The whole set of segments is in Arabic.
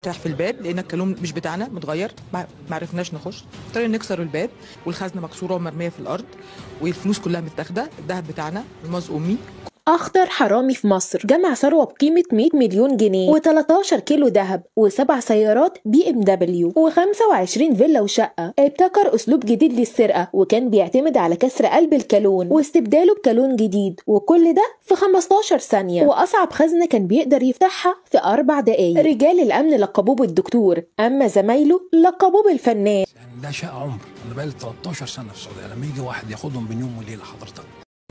فتح في الباب لقينا الكالون مش بتاعنا متغير، ما عرفناش نخش، اضطرينا نكسر الباب والخزنه مكسوره ومرميه في الارض والفلوس كلها متاخده، الذهب بتاعنا، الماس امي. أخطر حرامي في مصر جمع ثروة بقيمة 100 مليون جنيه و13 كيلو ذهب و7 سيارات BMW و25 فيلا وشقة. ابتكر أسلوب جديد للسرقة وكان بيعتمد على كسر قلب الكالون واستبداله بكالون جديد، وكل ده في 15 ثانية. وأصعب خزنة كان بيقدر يفتحها في 4 دقايق. رجال الأمن لقبوه بالدكتور، أما زمايله لقبوه بالفنان. يعني ده شيء عمر. أنا بقالي 13 سنة في السعودية، لما يجي واحد ياخدهم بين يوم وليلة حضرتك.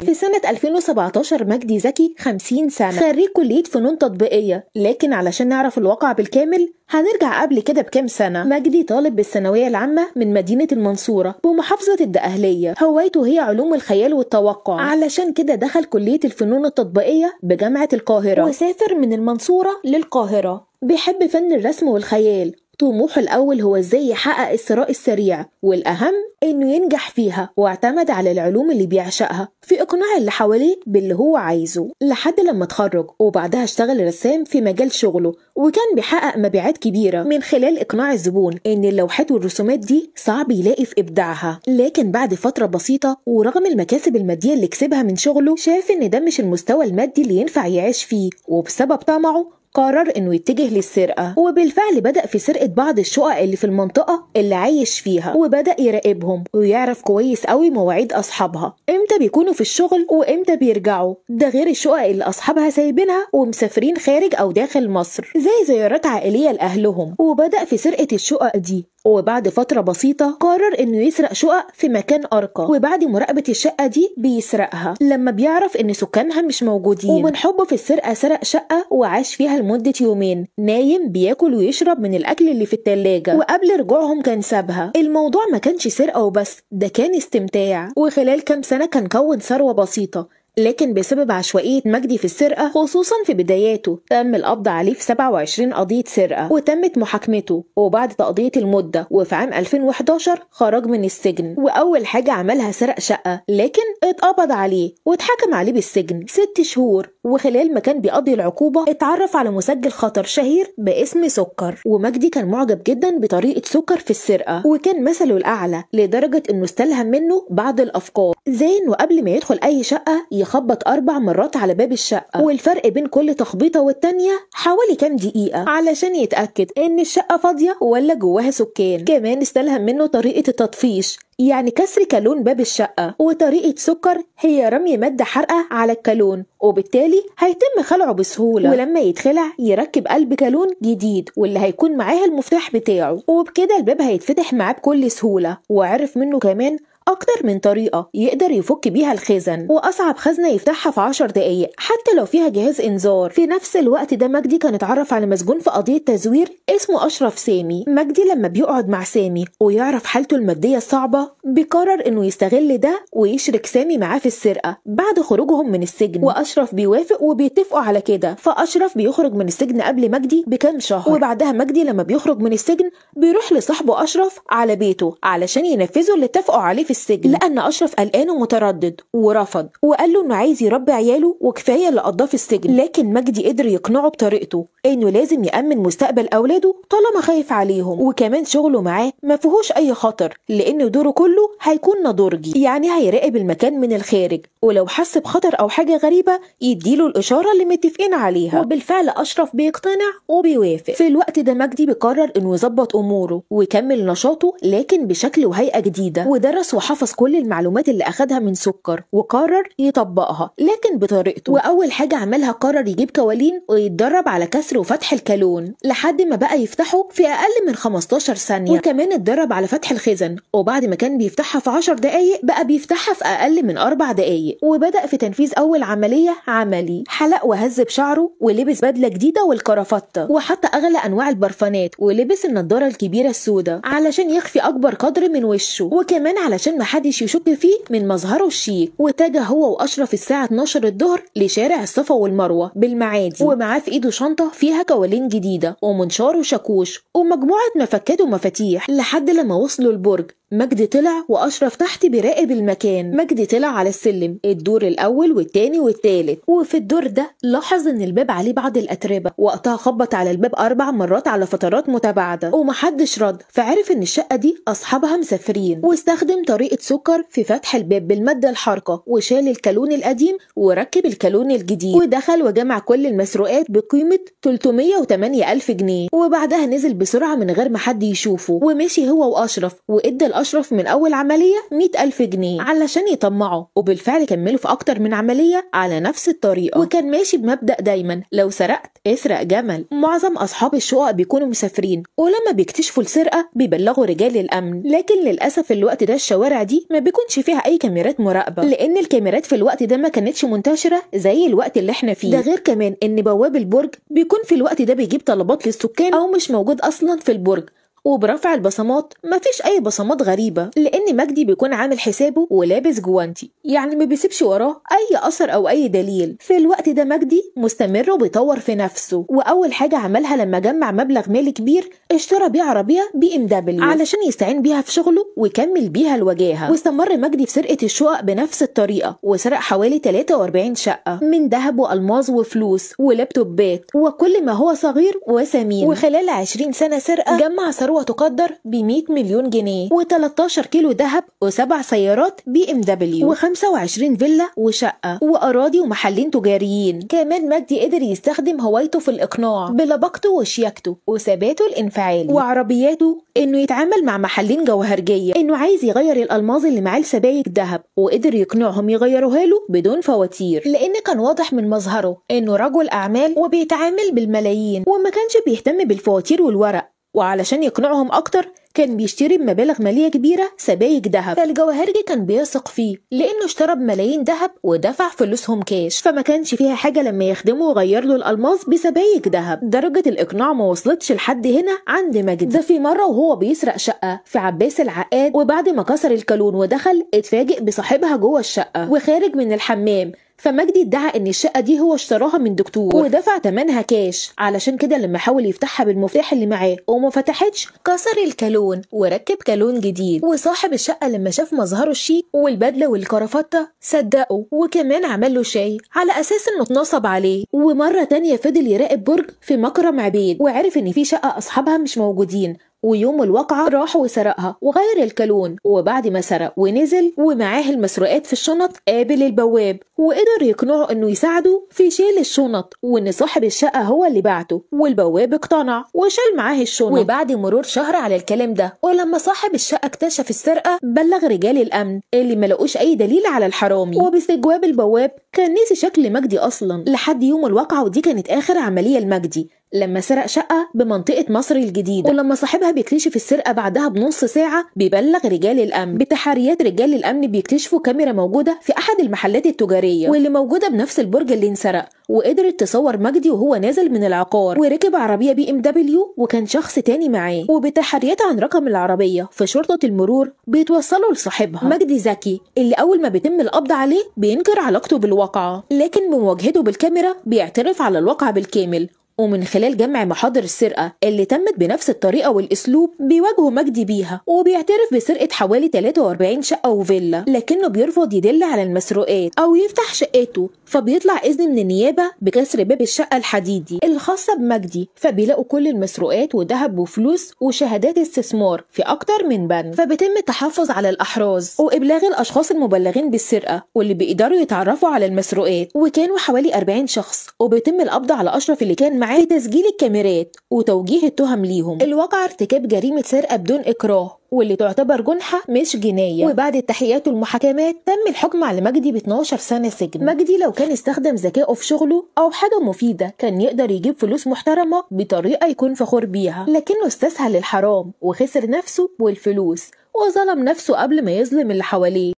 في سنة 2017 مجدي زكي 50 سنة، خريج كلية فنون تطبيقية، لكن علشان نعرف الواقع بالكامل هنرجع قبل كده بكام سنة. مجدي طالب بالثانوية العامة من مدينة المنصورة بمحافظة الدقهلية، هوايته هي علوم الخيال والتوقع، علشان كده دخل كلية الفنون التطبيقية بجامعة القاهرة وسافر من المنصورة للقاهرة. بيحب فن الرسم والخيال، طموحه الأول هو إزاي يحقق الثراء السريع، والأهم إنه ينجح فيها، واعتمد على العلوم اللي بيعشقها في إقناع اللي حواليه باللي هو عايزه، لحد لما اتخرج وبعدها اشتغل رسام في مجال شغله، وكان بيحقق مبيعات كبيرة من خلال إقناع الزبون إن اللوحات والرسومات دي صعب يلاقي في إبداعها. لكن بعد فترة بسيطة ورغم المكاسب المادية اللي كسبها من شغله، شاف إن ده مش المستوى المادي اللي ينفع يعيش فيه، وبسبب طمعه قرر انه يتجه للسرقة. وبالفعل بدأ في سرقة بعض الشقق اللي في المنطقة اللي عايش فيها، وبدأ يراقبهم ويعرف كويس قوي مواعيد اصحابها، امتى بيكونوا في الشغل وامتى بيرجعوا، ده غير الشقق اللي اصحابها سايبينها ومسافرين خارج او داخل مصر زي زيارات عائلية لاهلهم. وبدأ في سرقة الشقق دي، وبعد فترة بسيطة قرر انه يسرق شقق في مكان ارقى، وبعد مراقبة الشقة دي بيسرقها لما بيعرف ان سكانها مش موجودين. ومن حبه في السرقة سرق شقة وعاش فيها لمدة يومين، نايم بياكل ويشرب من الاكل اللي في التلاجة، وقبل رجوعهم كان سابها. الموضوع ما كانش سرقة وبس، ده كان استمتاع. وخلال كام سنة كان كون ثروة بسيطة، لكن بسبب عشوائية مجدي في السرقة خصوصا في بداياته تم القبض عليه في 27 قضية سرقة وتمت محاكمته. وبعد تقضية المدة وفي عام 2011 خرج من السجن، وأول حاجة عملها سرق شقة، لكن اتقبض عليه واتحكم عليه بالسجن 6 شهور. وخلال ما كان بيقضي العقوبة اتعرف على مسجل خطر شهير باسم سكر، ومجدي كان معجب جدا بطريقة سكر في السرقة، وكان مثله الأعلى لدرجة انه استلهم منه بعض الأفكار، زي انه قبل ما يدخل أي شقة يخبط 4 مرات على باب الشقة، والفرق بين كل تخبيطة والتانية حوالي كام دقيقة علشان يتأكد ان الشقة فاضية ولا جواها سكان. كمان استلهم منه طريقة التطفيش، يعني كسر كالون باب الشقة، وطريقة سكر هي رمي مادة حارقة على الكالون، وبالتالي هيتم خلعه بسهولة، ولما يتخلع يركب قلب كالون جديد واللي هيكون معاه المفتاح بتاعه، وبكده الباب هيتفتح معاه بكل سهولة. وعرف منه كمان أكتر من طريقة يقدر يفك بيها الخزن، وأصعب خزنة يفتحها في 10 دقايق حتى لو فيها جهاز إنذار. في نفس الوقت ده مجدي كان اتعرف على مسجون في قضية تزوير اسمه أشرف سامي. مجدي لما بيقعد مع سامي ويعرف حالته المادية الصعبة بيقرر إنه يستغل ده ويشرك سامي معاه في السرقة بعد خروجهم من السجن، وأشرف بيوافق وبيتفقوا على كده. فأشرف بيخرج من السجن قبل مجدي بكام شهر، وبعدها مجدي لما بيخرج من السجن بيروح لصاحبه أشرف على بيته علشان ينفذوا اللي اتفقوا عليه في السجن، لأن أشرف قلقان ومتردد ورفض، وقال له إنه عايز يربي عياله وكفاية اللي قضاه في السجن. لكن مجدي قدر يقنعه بطريقته إنه لازم يأمن مستقبل أولاده طالما خايف عليهم، وكمان شغله معاه ما فيهوش أي خطر لأن دوره كله هيكون نضورجي، يعني هيراقب المكان من الخارج، ولو حس بخطر أو حاجة غريبة يديله الإشارة اللي متفقين عليها. وبالفعل أشرف بيقتنع وبيوافق. في الوقت ده مجدي بيقرر إنه يظبط أموره ويكمل نشاطه، لكن بشكل وهيئة جديدة، ودرس وحفظ كل المعلومات اللي أخدها من سكر وقرر يطبقها لكن بطريقته. وأول حاجة عملها قرر يجيب كوالين ويتدرب على كسر وفتح الكالون لحد ما بقى يفتحه في أقل من 15 ثانية، وكمان اتدرب على فتح الخزن، وبعد ما كان بيفتحها في 10 دقايق بقى بيفتحها في أقل من 4 دقايق. وبدأ في تنفيذ أول عملية عملي، حلق وهذب شعره ولبس بدلة جديدة والكرافتة، وحط أغلى أنواع البرفانات، ولبس النضارة الكبيرة السوداء علشان يخفي أكبر قدر من وشه، وكمان علشان محدش يشك فيه من مظهره الشيك. واتجه هو وأشرف الساعة 12 الظهر لشارع الصفا والمروة بالمعادي، ومعاه في إيده شنطة فيها كوالين جديدة ومنشار وشاكوش ومجموعة مفكات ومفاتيح، لحد لما وصلوا البرج مجدي طلع وأشرف تحت بيراقب المكان. مجدي طلع على السلم الدور الأول والتاني والتالت، وفي الدور ده لاحظ إن الباب عليه بعض الأتربة. وقتها خبط على الباب 4 مرات على فترات متباعدة ومحدش رد، فعرف إن الشقة دي أصحابها مسافرين، واستخدم طريقة سكر في فتح الباب بالمادة الحارقة، وشال الكالون القديم وركب الكالون الجديد، ودخل وجمع كل المسروقات بقيمة 308,000 جنيه. وبعدها نزل بسرعة من غير ما حد يشوفه، ومشي هو وأشرف، وإدى الأشرف من أول عملية 100,000 جنيه علشان يطمعه. وبالفعل كملوا في أكتر من عملية على نفس الطريقة، وكان ماشي بمبدأ دايما لو سرقت اسرق جمل. معظم أصحاب الشقق بيكونوا مسافرين، ولما بيكتشفوا السرقة بيبلغوا رجال الأمن، لكن للأسف الوقت ده الشوارع دي ما بيكونش فيها أي كاميرات مراقبة، لأن الكاميرات في الوقت ده ما كانتش منتشرة زي الوقت اللي احنا فيه. ده غير كمان إن بواب البرج بيكون في الوقت ده بيجيب طلبات للسكان أو مش موجود أصلا في البرج. وبرفع البصمات مفيش اي بصمات غريبه، لان مجدي بيكون عامل حسابه ولابس جوانتي، يعني ما بيسيبش وراه اي اثر او اي دليل. في الوقت ده مجدي مستمر وبيطور في نفسه، واول حاجه عملها لما جمع مبلغ مالي كبير اشترى بيه عربيه BMW علشان يستعين بيها في شغله ويكمل بيها الوجاهه. واستمر مجدي في سرقه الشقق بنفس الطريقه، وسرق حوالي 43 شقه من ذهب والماظ وفلوس ولابتوبات وكل ما هو صغير وثمين. وخلال 20 سنه سرقه جمع ثروه تقدر ب 100 مليون جنيه و13 كيلو ذهب و7 سيارات BMW و25 فيلا وشقة وأراضي ومحلين تجاريين. كمان مجدي قدر يستخدم هوايته في الإقناع بلباقته وشياكته وثباته الانفعالي وعربياته إنه يتعامل مع محلين جوهرجية، إنه عايز يغير الألماظ اللي معاه لسبايك ذهب، وقدر يقنعهم يغيروها له بدون فواتير، لأن كان واضح من مظهره إنه رجل أعمال وبيتعامل بالملايين وما كانش بيهتم بالفواتير والورق. وعلشان يقنعهم اكتر كان بيشتري بمبالغ ماليه كبيره سبايك ذهب، فالجواهرجي كان بيثق فيه لانه اشترى بملايين ذهب ودفع فلوسهم كاش، فما كانش فيها حاجه لما يخدمه ويغير له الالماس بسبايك ذهب. درجه الاقناع ما وصلتش لحد هنا عند مجدي. ده في مره وهو بيسرق شقه في عباس العقاد، وبعد ما كسر الكالون ودخل اتفاجئ بصاحبها جوه الشقه وخارج من الحمام، فمجدي ادعى ان الشقه دي هو اشتراها من دكتور ودفع ثمنها كاش. علشان كده لما حاول يفتحها بالمفتاح اللي معاه وما فتحتش كسر الكالون وركب كالون جديد. وصاحب الشقه لما شاف مظهره الشيك والبدله والكرافته صدقه، وكمان عمل له شاي على اساس انه اتنصب عليه. ومره تانية فضل يراقب برج في مكرم عبيد وعرف ان في شقه اصحابها مش موجودين، ويوم الواقعة راح وسرقها وغير الكالون. وبعد ما سرق ونزل ومعاه المسروقات في الشنط قابل البواب وقدر يقنعه انه يساعده في شيل الشنط، وان صاحب الشقة هو اللي بعته. والبواب اقتنع وشال معاه الشنط. وبعد مرور شهر على الكلام ده ولما صاحب الشقة اكتشف السرقة بلغ رجال الامن اللي ملقوش اي دليل على الحرامي. وباستجواب البواب كان نسي شكل مجدي اصلا لحد يوم الواقعة، ودي كانت اخر عملية لمجدي لما سرق شقة بمنطقة مصر الجديدة. ولما صاحبها بيكتشف السرقة بعدها بنص ساعة بيبلغ رجال الأمن. بتحريات رجال الأمن بيكتشفوا كاميرا موجودة في أحد المحلات التجارية واللي موجودة بنفس البرج اللي انسرق، وقدرت تصور مجدي وهو نازل من العقار وركب عربية BMW وكان شخص تاني معاه. وبتحريات عن رقم العربية في شرطة المرور بيتوصلوا لصاحبها مجدي زكي اللي أول ما بيتم القبض عليه بينكر علاقته بالواقعة، لكن بمواجهته بالكاميرا بيعترف على الواقعة بالكامل. ومن خلال جمع محاضر السرقة اللي تمت بنفس الطريقة والأسلوب بيواجهوا مجدي بيها، وبيعترف بسرقة حوالي 43 شقة وفيلا، لكنه بيرفض يدل على المسروقات أو يفتح شقته، فبيطلع إذن من النيابة بكسر باب الشقة الحديدي الخاصة بمجدي، فبيلاقوا كل المسروقات وذهب وفلوس وشهادات استثمار في أكتر من بنك. فبيتم التحفظ على الأحراز وإبلاغ الأشخاص المبلغين بالسرقة واللي بيقدروا يتعرفوا على المسروقات، وكانوا حوالي 40 شخص. وبيتم القبض على أشرف اللي كان معاه في تسجيل الكاميرات وتوجيه التهم ليهم. الواقع ارتكاب جريمة سرقة بدون إكراه واللي تعتبر جنحة مش جناية. وبعد التحقيقات والمحاكمات تم الحكم على مجدي ب 12 سنة سجن. مجدي لو كان استخدم ذكائه في شغله أو حاجة مفيدة كان يقدر يجيب فلوس محترمة بطريقة يكون فخور بيها، لكنه استسهل الحرام وخسر نفسه والفلوس وظلم نفسه قبل ما يظلم اللي حواليه.